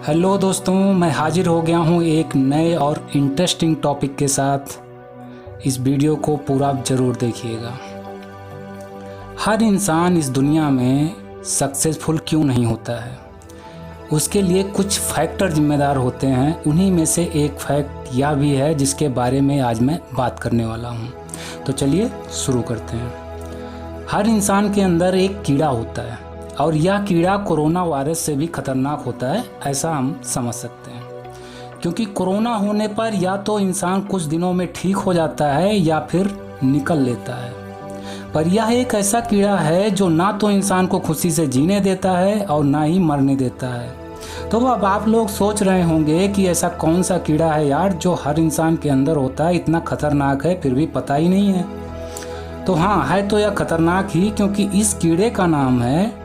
Hello दोस्तों, मैं हाजिर हो गया हूँ एक नए और इंटरेस्टिंग टॉपिक के साथ। इस वीडियो को पूरा ज़रूर देखिएगा। हर इंसान इस दुनिया में सक्सेसफुल क्यों नहीं होता है, उसके लिए कुछ फैक्टर जिम्मेदार होते हैं। उन्हीं में से एक फैक्ट यह भी है जिसके बारे में आज मैं बात करने वाला हूँ। तो चलिए शुरू करते हैं। हर इंसान के अंदर एक कीड़ा होता है और यह कीड़ा कोरोना वायरस से भी खतरनाक होता है, ऐसा हम समझ सकते हैं। क्योंकि कोरोना होने पर या तो इंसान कुछ दिनों में ठीक हो जाता है या फिर निकल लेता है। पर यह एक ऐसा कीड़ा है जो ना तो इंसान को खुशी से जीने देता है और ना ही मरने देता है। तो अब आप लोग सोच रहे होंगे कि ऐसा कौन सा कीड़ा है यार जो हर इंसान के अंदर होता है, इतना खतरनाक है फिर भी पता ही नहीं है। तो हाँ, है तो यह खतरनाक ही, क्योंकि इस कीड़े का नाम है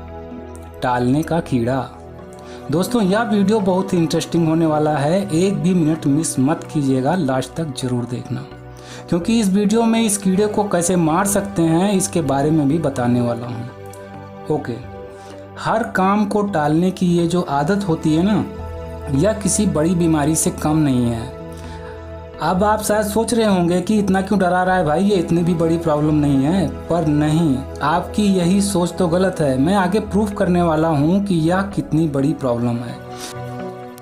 टालने का कीड़ा। दोस्तों, यह वीडियो बहुत ही इंटरेस्टिंग होने वाला है, एक भी मिनट मिस मत कीजिएगा, लास्ट तक जरूर देखना, क्योंकि इस वीडियो में इस कीड़े को कैसे मार सकते हैं इसके बारे में भी बताने वाला हूँ। ओके, हर काम को टालने की ये जो आदत होती है ना, यह किसी बड़ी बीमारी से कम नहीं है। अब आप शायद सोच रहे होंगे कि इतना क्यों डरा रहा है भाई, ये इतनी भी बड़ी प्रॉब्लम नहीं है। पर नहीं, आपकी यही सोच तो गलत है। मैं आगे प्रूफ करने वाला हूँ कि यह कितनी बड़ी प्रॉब्लम है,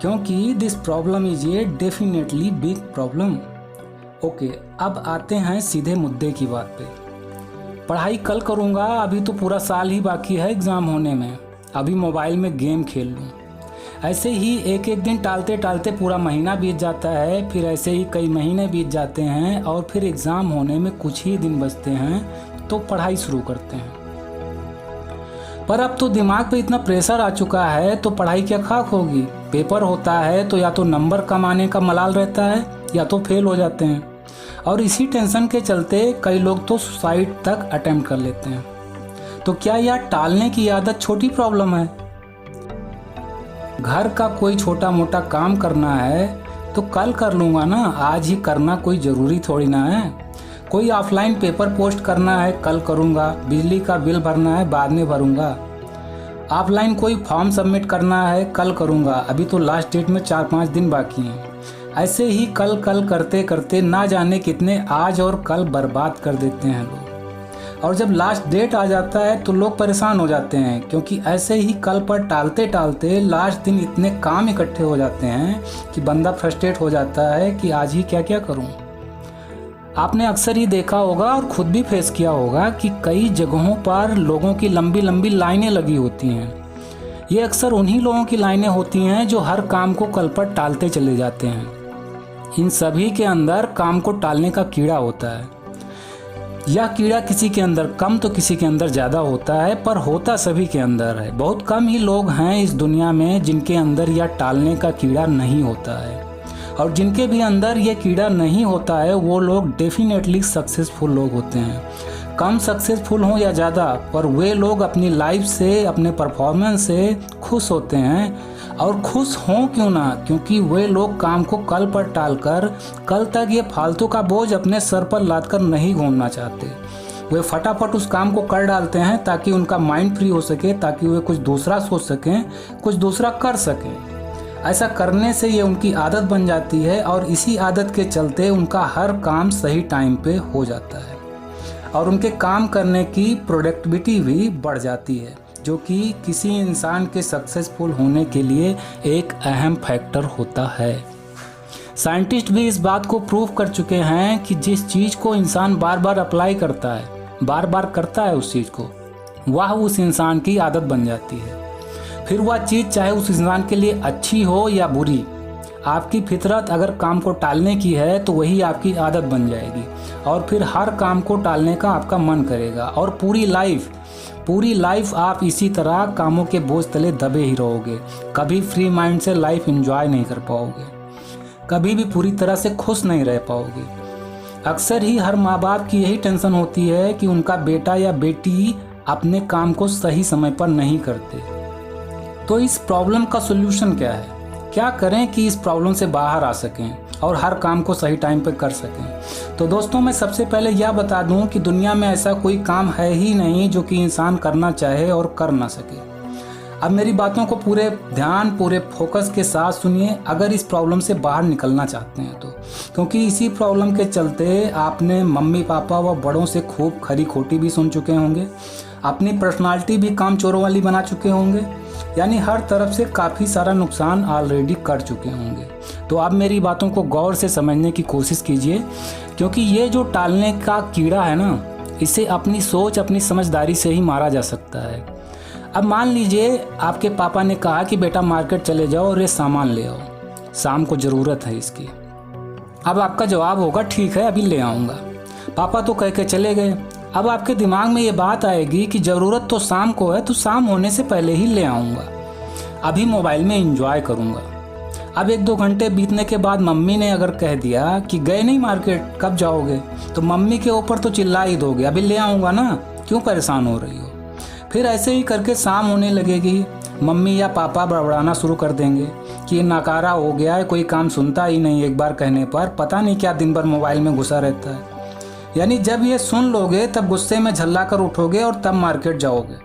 क्योंकि this problem is a definitely big problem. Okay, अब आते हैं सीधे मुद्दे की बात पे। पढ़ाई कल करूँगा, अभी तो पूरा साल ही बाकी है एग्ज़ाम होने में। अभी मोबाइल में गेम खेल लूँ। ऐसे ही एक एक दिन टालते टालते पूरा महीना बीत जाता है, फिर ऐसे ही कई महीने बीत जाते हैं और फिर एग्ज़ाम होने में कुछ ही दिन बचते हैं तो पढ़ाई शुरू करते हैं। पर अब तो दिमाग पे इतना प्रेशर आ चुका है तो पढ़ाई क्या खाक होगी। पेपर होता है तो या तो नंबर कम आने का मलाल रहता है या तो फेल हो जाते हैं, और इसी टेंशन के चलते कई लोग तो सुसाइड तक अटेम्प्ट कर लेते हैं। तो क्या यह टालने की आदत छोटी प्रॉब्लम है? घर का कोई छोटा मोटा काम करना है तो कल कर लूँगा ना, आज ही करना कोई ज़रूरी थोड़ी ना है। कोई ऑफलाइन पेपर पोस्ट करना है कल करूँगा, बिजली का बिल भरना है बाद में भरूँगा, ऑफलाइन कोई फॉर्म सबमिट करना है कल करूँगा, अभी तो लास्ट डेट में 4-5 दिन बाकी हैं। ऐसे ही कल कल करते करते ना जाने कितने आज और कल बर्बाद कर देते हैं लोग। और जब लास्ट डेट आ जाता है तो लोग परेशान हो जाते हैं, क्योंकि ऐसे ही कल पर टालते टालते लास्ट दिन इतने काम इकट्ठे हो जाते हैं कि बंदा फ्रस्ट्रेट हो जाता है कि आज ही क्या क्या करूं। आपने अक्सर ही देखा होगा और खुद भी फेस किया होगा कि कई जगहों पर लोगों की लंबी लंबी लाइनें लगी होती हैं। ये अक्सर उन्हीं लोगों की लाइनें होती हैं जो हर काम को कल पर टालते चले जाते हैं। इन सभी के अंदर काम को टालने का कीड़ा होता है। यह कीड़ा किसी के अंदर कम तो किसी के अंदर ज़्यादा होता है, पर होता सभी के अंदर है। बहुत कम ही लोग हैं इस दुनिया में जिनके अंदर यह टालने का कीड़ा नहीं होता है, और जिनके भी अंदर यह कीड़ा नहीं होता है वो लोग डेफिनेटली सक्सेसफुल लोग होते हैं। कम सक्सेसफुल हों या ज़्यादा, पर वे लोग अपनी लाइफ से, अपने परफॉर्मेंस से खुश होते हैं। और खुश हों क्यों ना, क्योंकि वे लोग काम को कल पर टालकर कल तक ये फालतू का बोझ अपने सर पर लादकर नहीं घूमना चाहते। वे फटाफट उस काम को कर डालते हैं ताकि उनका माइंड फ्री हो सके, ताकि वे कुछ दूसरा सोच सकें, कुछ दूसरा कर सकें। ऐसा करने से ये उनकी आदत बन जाती है और इसी आदत के चलते उनका हर काम सही टाइम पे हो जाता है और उनके काम करने की प्रोडक्टिविटी भी बढ़ जाती है, जो कि किसी इंसान के सक्सेसफुल होने के लिए एक अहम फैक्टर होता है। साइंटिस्ट भी इस बात को प्रूव कर चुके हैं कि जिस चीज़ को इंसान बार बार अप्लाई करता है, बार बार करता है उस चीज़ को, वह उस इंसान की आदत बन जाती है। फिर वह चीज़ चाहे उस इंसान के लिए अच्छी हो या बुरी, आपकी फितरत अगर काम को टालने की है तो वही आपकी आदत बन जाएगी और फिर हर काम को टालने का आपका मन करेगा और पूरी लाइफ आप इसी तरह कामों के बोझ तले दबे ही रहोगे। कभी फ्री माइंड से लाइफ एंजॉय नहीं कर पाओगे, कभी भी पूरी तरह से खुश नहीं रह पाओगे। अक्सर ही हर माँ बाप की यही टेंशन होती है कि उनका बेटा या बेटी अपने काम को सही समय पर नहीं करते। तो इस प्रॉब्लम का सोल्यूशन क्या है? क्या करें कि इस प्रॉब्लम से बाहर आ सकें और हर काम को सही टाइम पर कर सकें? तो दोस्तों, मैं सबसे पहले यह बता दूं कि दुनिया में ऐसा कोई काम है ही नहीं जो कि इंसान करना चाहे और कर ना सके। अब मेरी बातों को पूरे ध्यान पूरे फोकस के साथ सुनिए अगर इस प्रॉब्लम से बाहर निकलना चाहते हैं तो, क्योंकि इसी प्रॉब्लम के चलते आपने मम्मी पापा व बड़ों से खूब खरी खोटी भी सुन चुके होंगे, अपनी पर्सनालिटी भी काम चोरों वाली बना चुके होंगे, यानी हर तरफ से काफ़ी सारा नुकसान ऑलरेडी कर चुके होंगे। तो आप मेरी बातों को गौर से समझने की कोशिश कीजिए, क्योंकि ये जो टालने का कीड़ा है ना, इसे अपनी सोच अपनी समझदारी से ही मारा जा सकता है। अब मान लीजिए आपके पापा ने कहा कि बेटा मार्केट चले जाओ और ये सामान ले आओ, शाम को ज़रूरत है इसकी। अब आपका जवाब होगा ठीक है अभी ले आऊँगा। पापा तो कह के चले गए। अब आपके दिमाग में ये बात आएगी कि ज़रूरत तो शाम को है, तो शाम होने से पहले ही ले आऊँगा, अभी मोबाइल में एंजॉय करूँगा। अब 1-2 घंटे बीतने के बाद मम्मी ने अगर कह दिया कि गए नहीं मार्केट, कब जाओगे, तो मम्मी के ऊपर तो चिल्ला ही दोगे, अभी ले आऊँगा ना, क्यों परेशान हो रही हो। फिर ऐसे ही करके शाम होने लगेगी, मम्मी या पापा बड़बड़ाना शुरू कर देंगे कि ये नाकारा हो गया है, कोई काम सुनता ही नहीं, एक बार कहने पर पता नहीं क्या दिन भर मोबाइल में घुसा रहता है। यानी जब ये सुन लोगे तब गुस्से में झल्ला कर उठोगे और तब मार्केट जाओगे।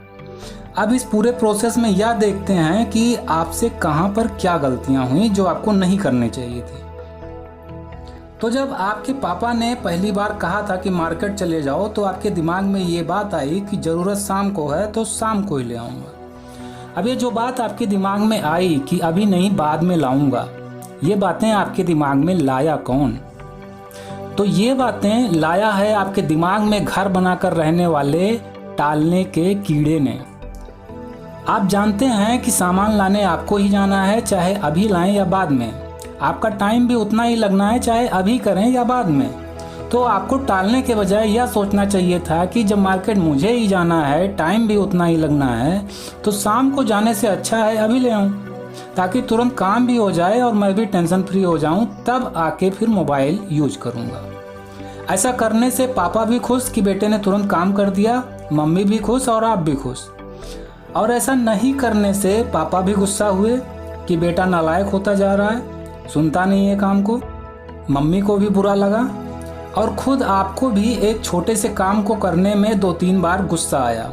अब इस पूरे प्रोसेस में यह देखते हैं कि आपसे कहाँ पर क्या गलतियाँ हुई जो आपको नहीं करनी चाहिए थी। तो जब आपके पापा ने पहली बार कहा था कि मार्केट चले जाओ, तो आपके दिमाग में ये बात आई कि ज़रूरत शाम को है तो शाम को ही ले आऊँगा। अब ये जो बात आपके दिमाग में आई कि अभी नहीं बाद में लाऊंगा, ये बातें आपके दिमाग में लाया कौन? तो ये बातें लाया है आपके दिमाग में घर बनाकर रहने वाले टालने के कीड़े ने। आप जानते हैं कि सामान लाने आपको ही जाना है, चाहे अभी लाएं या बाद में। आपका टाइम भी उतना ही लगना है, चाहे अभी करें या बाद में। तो आपको टालने के बजाय यह सोचना चाहिए था कि जब मार्केट मुझे ही जाना है, टाइम भी उतना ही लगना है, तो शाम को जाने से अच्छा है अभी ले आऊं, ताकि तुरंत काम भी हो जाए और मैं भी टेंशन फ्री हो जाऊं, तब आके फिर मोबाइल यूज करूंगा। ऐसा करने से पापा भी खुश कि बेटे ने तुरंत काम कर दिया, मम्मी भी खुश और आप भी खुश। और ऐसा नहीं करने से पापा भी गुस्सा हुए कि बेटा नालायक होता जा रहा है, सुनता नहीं है काम को। मम्मी को भी बुरा लगा और खुद आपको भी एक छोटे से काम को करने में 2-3 बार गुस्सा आया।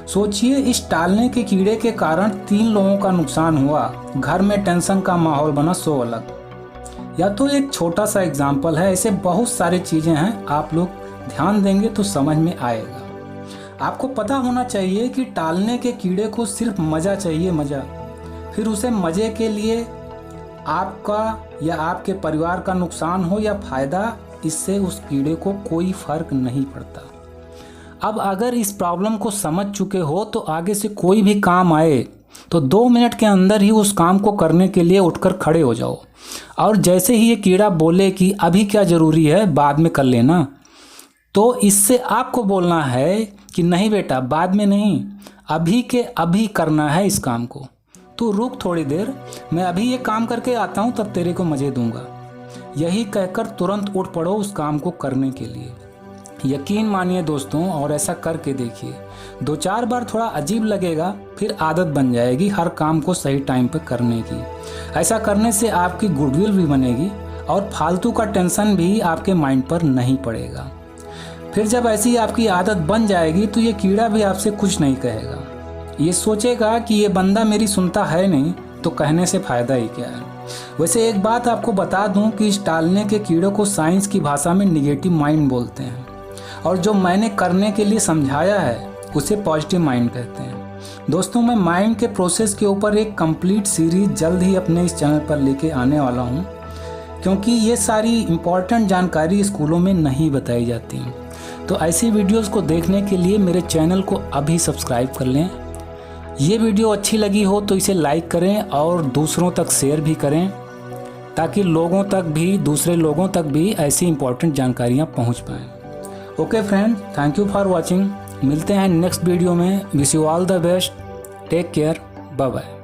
सोचिए, इस टालने के कीड़े के कारण 3 लोगों का नुकसान हुआ, घर में टेंशन का माहौल बना सो अलग। या तो एक छोटा सा एग्जाम्पल है, ऐसे बहुत सारी चीज़ें हैं, आप लोग ध्यान देंगे तो समझ में आएगा। आपको पता होना चाहिए कि टालने के कीड़े को सिर्फ मज़ा चाहिए, मज़ा। फिर उसे मज़े के लिए आपका या आपके परिवार का नुकसान हो या फ़ायदा, इससे उस कीड़े को कोई फ़र्क नहीं पड़ता। अब अगर इस प्रॉब्लम को समझ चुके हो तो आगे से कोई भी काम आए तो 2 मिनट के अंदर ही उस काम को करने के लिए उठकर खड़े हो जाओ। और जैसे ही ये कीड़ा बोले कि अभी क्या ज़रूरी है, बाद में कर लेना, तो इससे आपको बोलना है कि नहीं बेटा, बाद में नहीं, अभी के अभी करना है इस काम को। तू रुक थोड़ी देर, मैं अभी ये काम करके आता हूँ, तब तेरे को मज़े दूंगा। यही कहकर तुरंत उठ पड़ो उस काम को करने के लिए। यकीन मानिए दोस्तों, और ऐसा करके देखिए, 2-4 बार थोड़ा अजीब लगेगा, फिर आदत बन जाएगी हर काम को सही टाइम पर करने की। ऐसा करने से आपकी गुडविल भी बनेगी और फालतू का टेंशन भी आपके माइंड पर नहीं पड़ेगा। फिर जब ऐसी आपकी आदत बन जाएगी तो ये कीड़ा भी आपसे कुछ नहीं कहेगा। ये सोचेगा कि ये बंदा मेरी सुनता है नहीं, तो कहने से फ़ायदा ही क्या है। वैसे एक बात आपको बता दूं कि इस टालने के कीड़ों को साइंस की भाषा में निगेटिव माइंड बोलते हैं, और जो मैंने करने के लिए समझाया है उसे पॉजिटिव माइंड कहते हैं। दोस्तों, मैं माइंड के प्रोसेस के ऊपर एक कंप्लीट सीरीज जल्द ही अपने इस चैनल पर लेके आने वाला हूँ, क्योंकि ये सारी इम्पॉर्टेंट जानकारी स्कूलों में नहीं बताई जाती। तो ऐसी वीडियोस को देखने के लिए मेरे चैनल को अभी सब्सक्राइब कर लें। ये वीडियो अच्छी लगी हो तो इसे लाइक करें और दूसरों तक शेयर भी करें, ताकि दूसरे लोगों तक भी ऐसी इम्पोर्टेंट जानकारियाँ पहुँच पाएँ। Okay friend, thank you for watching. मिलते हैं नेक्स्ट वीडियो में। Wish you all the best, take care, bye bye.